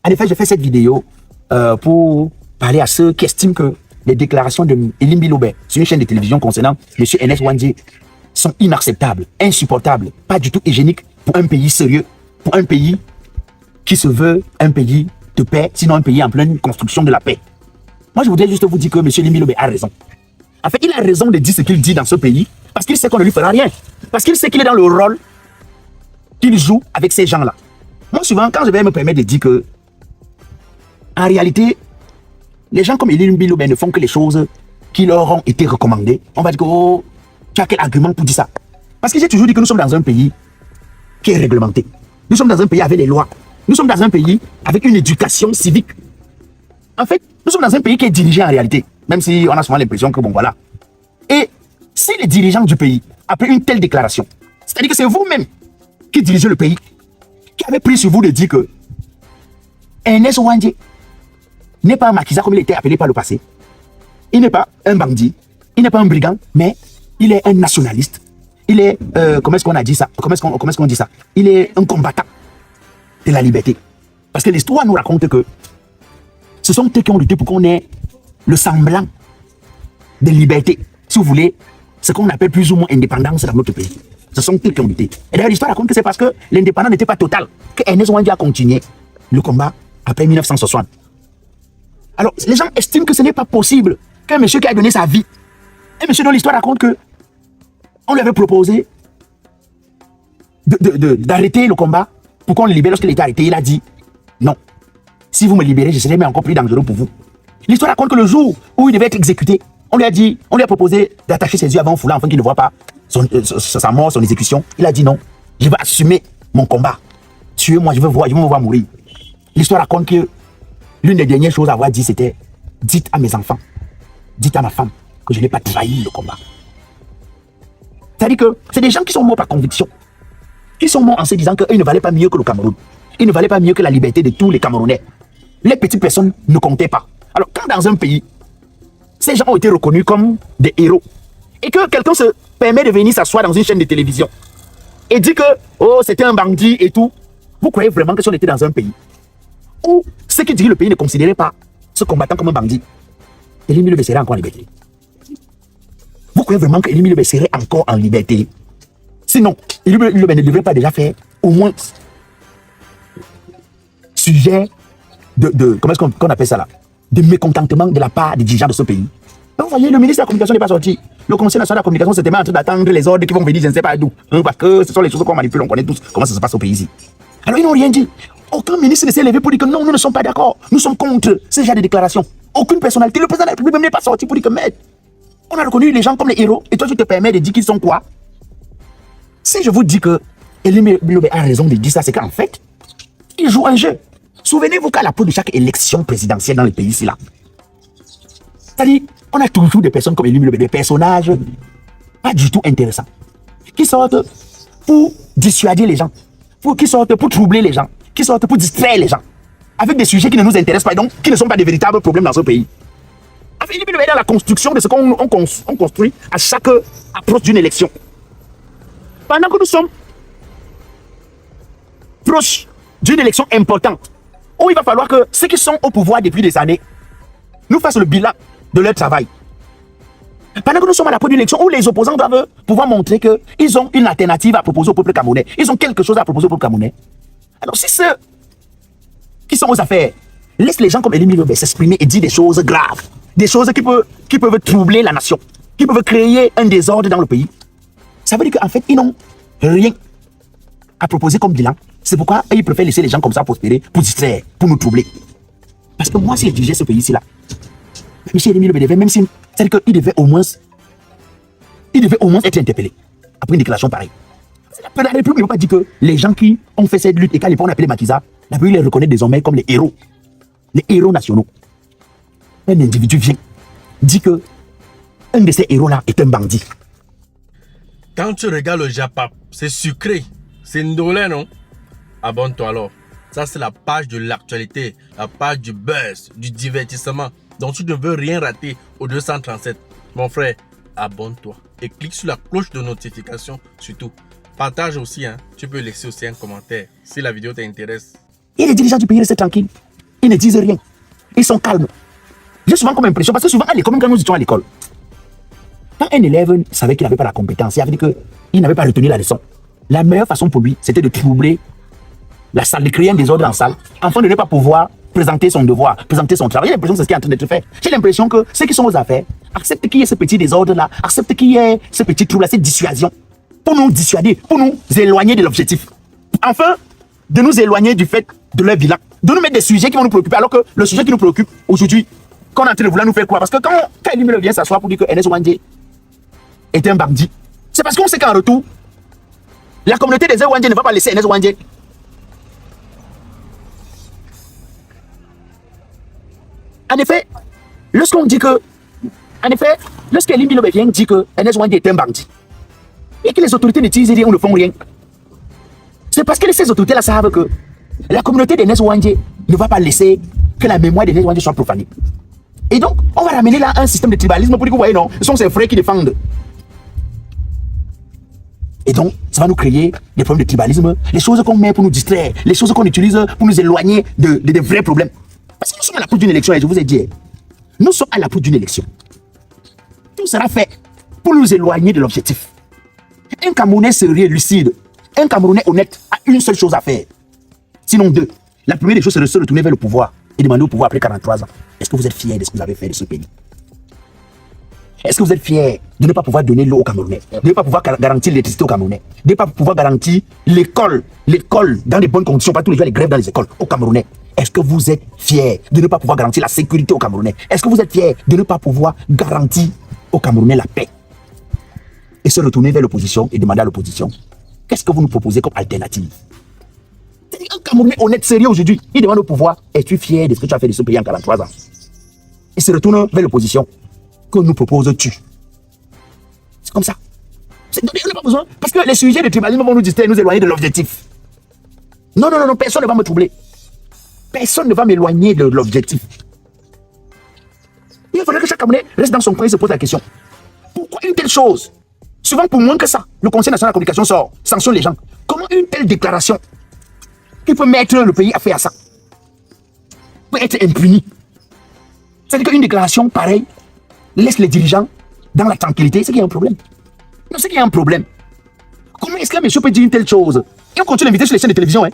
En effet, j'ai fait cette vidéo pour parler à ceux qui estiment que les déclarations de Elim Bilobé sur une chaîne de télévision concernant M. Ernest Ouandjé sont inacceptables, insupportables, pas du tout hygiéniques pour un pays sérieux, pour un pays qui se veut un pays de paix, sinon un pays en pleine construction de la paix. Moi, je voudrais juste vous dire que M. Elim Bilobé a raison. En fait, il a raison de dire ce qu'il dit dans ce pays parce qu'il sait qu'on ne lui fera rien. Parce qu'il sait qu'il est dans le rôle qu'il joue avec ces gens-là. Moi, souvent, quand je vais me permettre de dire que, en réalité, les gens comme Elim Bilobé ne font que les choses qui leur ont été recommandées, on va dire que, oh, tu as quel argument pour dire ça? Parce que j'ai toujours dit que nous sommes dans un pays qui est réglementé. Nous sommes dans un pays avec les lois. Nous sommes dans un pays avec une éducation civique. En fait, nous sommes dans un pays qui est dirigé en réalité, même si on a souvent l'impression que bon voilà. Et si les dirigeants du pays, après une telle déclaration, c'est-à-dire que c'est vous-même qui dirigez le pays, qui avez pris sur vous de dire que Ernest Ouandjé n'est pas un maquisard comme il était appelé par le passé. Il n'est pas un bandit, il n'est pas un brigand, mais il est un nationaliste. Il est, comment est-ce qu'on a dit ça? Comment est-ce qu'on dit ça? Il est un combattant de la liberté. Parce que l'histoire nous raconte que ce sont eux qui ont lutté pour qu'on ait le semblant de liberté. Si vous voulez, ce qu'on appelle plus ou moins indépendance dans notre pays. Ce sont eux qui ont lutté. Et d'ailleurs, l'histoire raconte que c'est parce que l'indépendance n'était pas totale que Ernest Ouandjé a continué le combat après 1960. Alors, les gens estiment que ce n'est pas possible qu'un monsieur qui a donné sa vie, un monsieur dont l'histoire raconte que on lui avait proposé d'arrêter le combat pour qu'on le libère lorsqu'il était arrêté. Il a dit non. Si vous me libérez, je serai même encore plus dangereux pour vous. L'histoire raconte que le jour où il devait être exécuté, on lui a proposé d'attacher ses yeux avant un foulard afin qu'il ne voit pas sa mort, son exécution. Il a dit non, je vais assumer mon combat. Tuez-moi, je veux me voir mourir. L'histoire raconte que l'une des dernières choses à avoir dit, c'était dites à mes enfants, dites à ma femme que je n'ai pas trahi le combat. C'est-à-dire que c'est des gens qui sont morts par conviction, qui sont morts en se disant qu'ils ne valaient pas mieux que le Cameroun. Ils ne valaient pas mieux que la liberté de tous les Camerounais. Les petites personnes ne comptaient pas. Alors, quand dans un pays, ces gens ont été reconnus comme des héros, et que quelqu'un se permet de venir s'asseoir dans une chaîne de télévision et dit que, oh, c'était un bandit et tout, vous croyez vraiment que si on était dans un pays où ceux qui diraient le pays ne considéraient pas ce combattant comme un bandit, Elim Bilobé serait encore en liberté? Vous croyez vraiment que Elim Bilobé serait encore en liberté? Sinon, Elim Bilobé ne devrait pas déjà faire au moins sujet comment est-ce qu'on appelle ça là, de mécontentement de la part des dirigeants de ce pays. Donc, vous voyez, le ministre de la Communication n'est pas sorti. Le Conseil national de la Communication se met en train d'attendre les ordres qui vont venir, je ne sais pas d'où. Parce que ce sont les choses qu'on manipule, on connaît tous comment ça se passe au pays ici. Alors, ils n'ont rien dit. Aucun ministre ne s'est levé pour dire que non, nous ne sommes pas d'accord. Nous sommes contre ce genre de déclarations. Aucune personnalité. Le président de la République même n'est pas sorti pour dire que merde. On a reconnu les gens comme les héros. Et toi, tu te permets de dire qu'ils sont quoi? Si je vous dis que Elim Bilobé a raison de dire ça, c'est qu'en fait, il joue un jeu. Souvenez-vous qu'à la peau de chaque élection présidentielle dans le pays ici là, c'est-à-dire, on a toujours des personnes comme Elim Bilobé, des personnages pas du tout intéressants, qui sortent pour dissuader les gens, qui sortent pour troubler les gens, qui sortent pour distraire les gens, avec des sujets qui ne nous intéressent pas et donc qui ne sont pas des véritables problèmes dans ce pays. Elim Bilobé est dans la construction de ce qu'on construit à chaque approche d'une élection. Pendant que nous sommes proches d'une élection importante, où il va falloir que ceux qui sont au pouvoir depuis des années nous fassent le bilan de leur travail. Pendant que nous sommes à la première élection où les opposants doivent pouvoir montrer qu'ils ont une alternative à proposer au peuple camerounais, ils ont quelque chose à proposer au peuple camerounais. Alors si ceux qui sont aux affaires laissent les gens comme Elim Bilobé s'exprimer et dire des choses graves, des choses qui peuvent troubler la nation, qui peuvent créer un désordre dans le pays, ça veut dire qu'en fait ils n'ont rien à proposer comme bilan. C'est pourquoi ils préfèrent laisser les gens comme ça prospérer, pour distraire, pour nous troubler. Parce que moi, si je dirigeais ce pays-ci là, M. Elim Bilobé devait, même si, c'est-à-dire qu'il devait au moins être interpellé après une déclaration pareille. La République ne peut pas dire que les gens qui ont fait cette lutte et qu'à l'époque on appelait maquisards, la République les reconnaît désormais comme les héros nationaux. Un individu vient, dit que un de ces héros-là est un bandit. Quand tu regardes le Japap, c'est sucré, c'est ndolé, non? Abonne-toi alors. Ça, c'est la page de l'actualité, la page du buzz, du divertissement. Donc, tu ne veux rien rater au 237. Mon frère, abonne-toi et clique sur la cloche de notification surtout. Partage aussi, hein. Tu peux laisser aussi un commentaire si la vidéo t'intéresse. Et les dirigeants du pays restent tranquilles. Ils ne disent rien. Ils sont calmes. J'ai souvent comme impression, parce que souvent à l'école, même quand nous étions à l'école, quand un élève savait qu'il n'avait pas la compétence, il avait dit qu'il n'avait pas retenu la leçon. La meilleure façon pour lui, c'était de troubler la salle, de créer un désordre en salle, afin de ne pas pouvoir présenter son devoir, présenter son travail. J'ai l'impression que c'est ce qui est en train d'être fait. J'ai l'impression que ceux qui sont aux affaires acceptent qu'il y ait ce petit désordre-là, acceptent qu'il y ait ce petit trouble-là, cette dissuasion, pour nous dissuader, pour nous éloigner de l'objectif. Enfin, de nous éloigner du fait de leur bilan, de nous mettre des sujets qui vont nous préoccuper, alors que le sujet qui nous préoccupe aujourd'hui, qu'on est en train de vouloir nous faire croire, parce que quand Elimilo vient s'asseoir pour dire que NS Wandje est un bandit, c'est parce qu'on sait qu'en retour, la communauté des Wandje ne va pas laisser NS Wandje. En effet, lorsqu'on dit que, en effet, lorsque Elimilo vient dire que NS Wandje est un bandit, et que les autorités ne disent rien ou ne font rien, c'est parce que ces autorités-là savent que la communauté des NS Wandje ne va pas laisser que la mémoire des NS Wandje soit profanée. Et donc, on va ramener là un système de tribalisme pour dire que vous voyez, non, ce sont ces frères qui défendent. Et donc, ça va nous créer des problèmes de tribalisme, les choses qu'on met pour nous distraire, les choses qu'on utilise pour nous éloigner de vrais problèmes. Parce que nous sommes à l'approche d'une élection, et je vous ai dit, nous sommes à l'approche d'une élection. Tout sera fait pour nous éloigner de l'objectif. Un Camerounais sérieux, lucide, un Camerounais honnête a une seule chose à faire. Sinon deux. La première des choses, c'est de se retourner vers le pouvoir et demander au pouvoir après 43 ans. Est-ce que vous êtes fiers de ce que vous avez fait de ce pays? Est-ce que vous êtes fiers de ne pas pouvoir donner l'eau aux Camerounais, de ne pas pouvoir garantir l'électricité aux Camerounais, de ne pas pouvoir garantir l'école dans des bonnes conditions, pas tous les jours les grèves dans les écoles aux Camerounais? Est-ce que vous êtes fiers de ne pas pouvoir garantir la sécurité aux Camerounais? Est-ce que vous êtes fiers de ne pas pouvoir garantir aux Camerounais la paix? Et se retourner vers l'opposition et demander à l'opposition, qu'est-ce que vous nous proposez comme alternative? Un Camerounais honnête, sérieux aujourd'hui, il demande au pouvoir, es-tu fier de ce que tu as fait de ce pays en 43 ans? Il se retourne vers l'opposition. Que nous proposes-tu? C'est comme ça. On n'a pas besoin. Parce que les sujets de tribalisme vont nous distraire, nous éloigner de l'objectif. Non, non, non, personne ne va me troubler. Personne ne va m'éloigner de l'objectif. Il faudrait que chaque Camerounais reste dans son coin et se pose la question. Pourquoi une telle chose? Souvent, pour moins que ça, le Conseil national de la communication sort, sanctionne les gens. Comment une telle déclaration qui peut mettre le pays à faire ça peut être impunie? C'est-à-dire qu'une déclaration pareille laisse les dirigeants dans la tranquillité, c'est qu'il y a un problème. Non, c'est qu'il y a un problème. Comment est-ce qu'un monsieur peut dire une telle chose? Et on continue d'inviter sur les chaînes de télévision.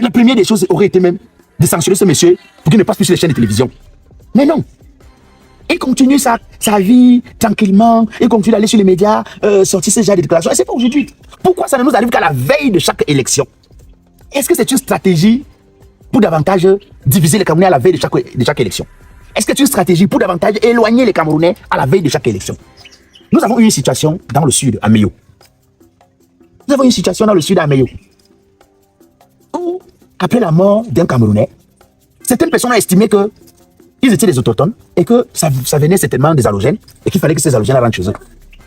La première des choses aurait été même de sanctionner ce monsieur pour qu'il ne passe plus sur les chaînes de télévision. Mais non. Il continue sa vie tranquillement, il continue d'aller sur les médias, sortir ce genre de déclarations. Et c'est pas aujourd'hui. Pourquoi ça ne nous arrive qu'à la veille de chaque élection? Est-ce que c'est une stratégie pour davantage diviser les Camerounais à la veille de chaque élection? Est-ce que c'est une stratégie pour davantage éloigner les Camerounais à la veille de chaque élection? Nous avons eu une situation dans le sud, à Meyo. Nous avons une situation dans le sud, à Meyo, où, après la mort d'un Camerounais, certaines personnes ont estimé qu'ils étaient des autochtones et que ça venait certainement des halogènes et qu'il fallait que ces halogènes rentrent chez eux.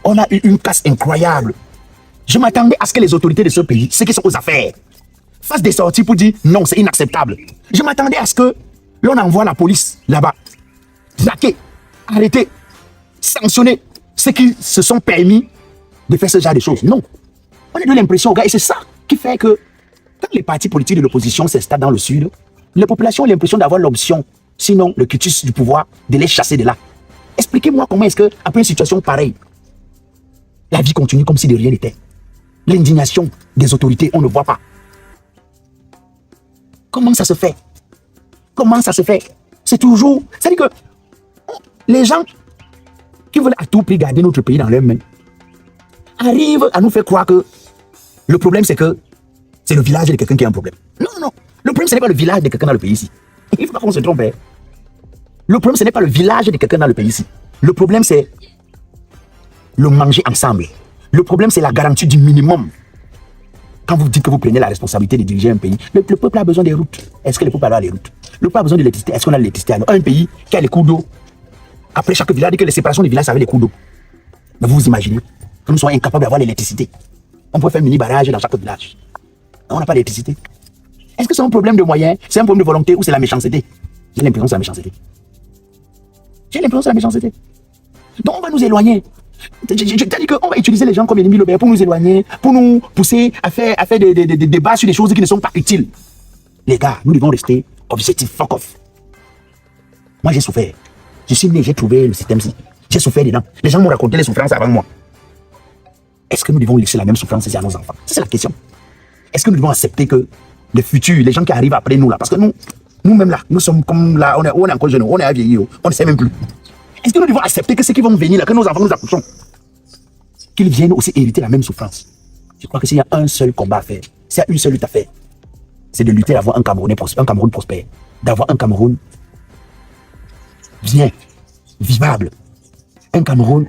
On a eu une casse incroyable. Je m'attendais à ce que les autorités de ce pays, ceux qui sont aux affaires, fassent des sorties pour dire non, c'est inacceptable. Je m'attendais à ce que l'on envoie la police là-bas, traquer, arrêter, sanctionner ceux qui se sont permis de faire ce genre de choses. Non. On a eu l'impression, gars, et c'est ça qui fait que quand les partis politiques de l'opposition s'installent dans le sud, la population a l'impression d'avoir l'option, sinon le quitus du pouvoir, de les chasser de là. Expliquez-moi comment est-ce que, après une situation pareille, la vie continue comme si de rien n'était. L'indignation des autorités, on ne voit pas. Comment ça se fait? Comment ça se fait? C'est toujours... C'est-à-dire que les gens qui veulent à tout prix garder notre pays dans leurs mains arrivent à nous faire croire que le problème, c'est que c'est le village de quelqu'un qui a un problème. Non, non. Le problème, ce n'est pas le village de quelqu'un dans le pays ici. Il ne faut pas qu'on se trompe. Le problème, ce n'est pas le village de quelqu'un dans le pays ici. Le problème, c'est le manger ensemble. Le problème, c'est la garantie du minimum. Quand vous dites que vous prenez la responsabilité de diriger un pays, le peuple a besoin des routes. Est-ce que le peuple a les routes? Le peuple a besoin de l'électricité. Est-ce qu'on a l'électricité? Un pays qui a les coups d'eau. Après chaque village, dit que les séparations des villages avaient les coups d'eau. Mais vous vous imaginez que nous soyons incapables d'avoir l'électricité. On peut faire un mini-barrage dans chaque village. On n'a pas d'électricité. Est-ce que c'est un problème de moyens? C'est un problème de volonté ou c'est la méchanceté? J'ai l'impression que c'est la méchanceté. J'ai l'impression que c'est la méchanceté. Donc on va nous éloigner. Je t'ai dit qu'on va utiliser les gens comme Elimilo Bert pour nous éloigner, pour nous pousser à faire des débats sur des choses qui ne sont pas utiles. Les gars, nous devons rester objectifs. Fuck off. Moi, j'ai souffert. Je suis né, j'ai trouvé le système-ci. J'ai souffert dedans. Les gens m'ont raconté les souffrances avant moi. Est-ce que nous devons laisser la même souffrance à nos enfants? C'est la question. Est-ce que nous devons accepter que le futur, les gens qui arrivent après nous là, parce que nous-mêmes là, nous sommes comme là, on est encore jeunes, on est à vieillir, on ne sait même plus. Est-ce que nous devons accepter que ceux qui vont venir là, que nos enfants nous accouchons, qu'ils viennent aussi hériter la même souffrance? Je crois que s'il y a un seul combat à faire, s'il y a une seule lutte à faire, c'est de lutter d'avoir un Cameroun prospère, d'avoir un Cameroun bien, vivable, un Cameroun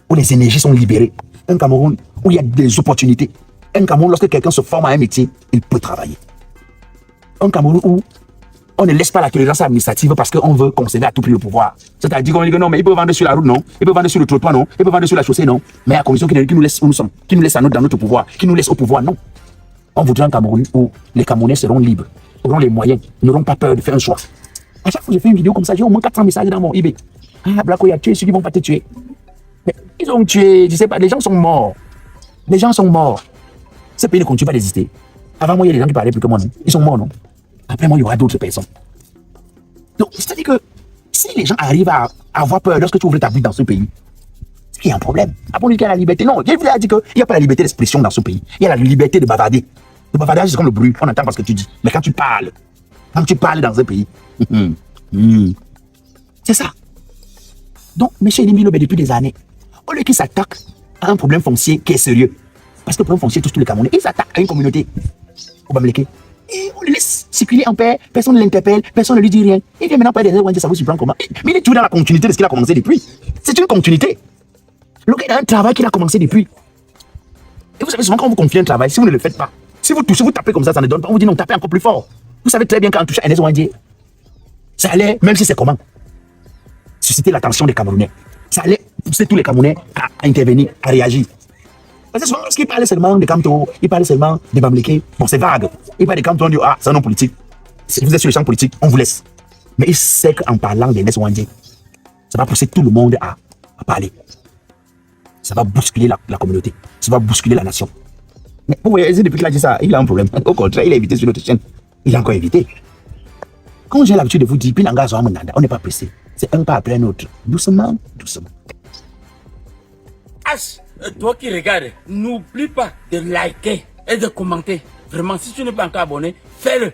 où les énergies sont libérées, un Cameroun où il y a des opportunités, un Cameroun lorsque quelqu'un se forme à un métier, il peut travailler. Un Cameroun où on ne laisse pas la tolérance administrative parce qu'on veut conserver à tout prix le pouvoir. C'est-à-dire qu'on dit que non, mais il peut vendre sur la route, non, il peut vendre sur le trottoir, non, il peut vendre sur la chaussée, non, mais à condition qu'il nous laisse où nous sommes, qu'il nous laisse dans notre pouvoir, qu'il nous laisse au pouvoir, non. On voudrait un Cameroun où les Camerounais seront libres, auront les moyens, n'auront pas peur de faire un choix. À chaque fois que je fais une vidéo comme ça, j'ai au moins 400 messages dans mon eBay. Ah, Blacko, il a tué ceux qui vont pas te tuer. Mais ils ont tué, je sais pas, les gens sont morts. Les gens sont morts. Ce pays ne continue pas d'exister. Avant moi, il y a des gens qui parlaient plus que moi, non? Ils sont morts, non? Après moi, il y aura d'autres personnes. Donc, c'est-à-dire que si les gens arrivent à avoir peur lorsque tu ouvres ta bouche dans ce pays, il y a un problème. Après, on dit qu'il y a la liberté. Non, il a dit qu'il n'y a pas la liberté d'expression dans ce pays. Il y a la liberté de bavarder. Le bavardage, c'est comme le bruit. On entend pas ce que tu dis. Mais quand tu parles dans un pays, c'est ça. Donc, M. Elimbi Lobé, depuis des années, au lieu qu'il s'attaque à un problème foncier qui est sérieux, parce que le problème foncier touche tous les Camerounais, il s'attaque à une communauté au Bamileke. Et on le laisse circuler en paix, personne ne l'interpelle, personne ne lui dit rien. Il vient maintenant parler des ONG, ça vous surprend comment? Mais il est toujours dans la continuité de ce qu'il a commencé depuis. C'est une continuité. Le gars a un travail qu'il a commencé depuis. Et vous savez souvent quand on vous confie un travail, si vous ne le faites pas, si vous touchez, vous tapez comme ça ne donne pas, on vous dit non, tapez encore plus fort. Vous savez très bien qu'en touchant Ernest Ouandjé, ça allait, même si c'est comment, susciter l'attention des Camerounais. Ça allait pousser tous les Camerounais à intervenir, à réagir. Parce que souvent, lorsqu'il parlait seulement de Kamto, il parlait seulement de Bamileke, bon, c'est vague. Il parle de Kamto, on dit, ah, c'est un homme politique. Si vous êtes sur le champ politique, on vous laisse. Mais il sait qu'en parlant d'Ernest Ouandjé, ça va pousser tout le monde à parler. Ça va bousculer la communauté. Ça va bousculer la nation. Mais vous voyez, depuis qu'il a dit ça, il a un problème. Au contraire, il a évité sur notre chaîne. Il a encore évité. Quand j'ai l'habitude de vous dire, on n'est pas pressé. C'est un pas après un autre. Doucement, doucement. H, toi qui regardes, n'oublie pas de liker et de commenter. Vraiment, si tu n'es pas encore abonné, fais-le.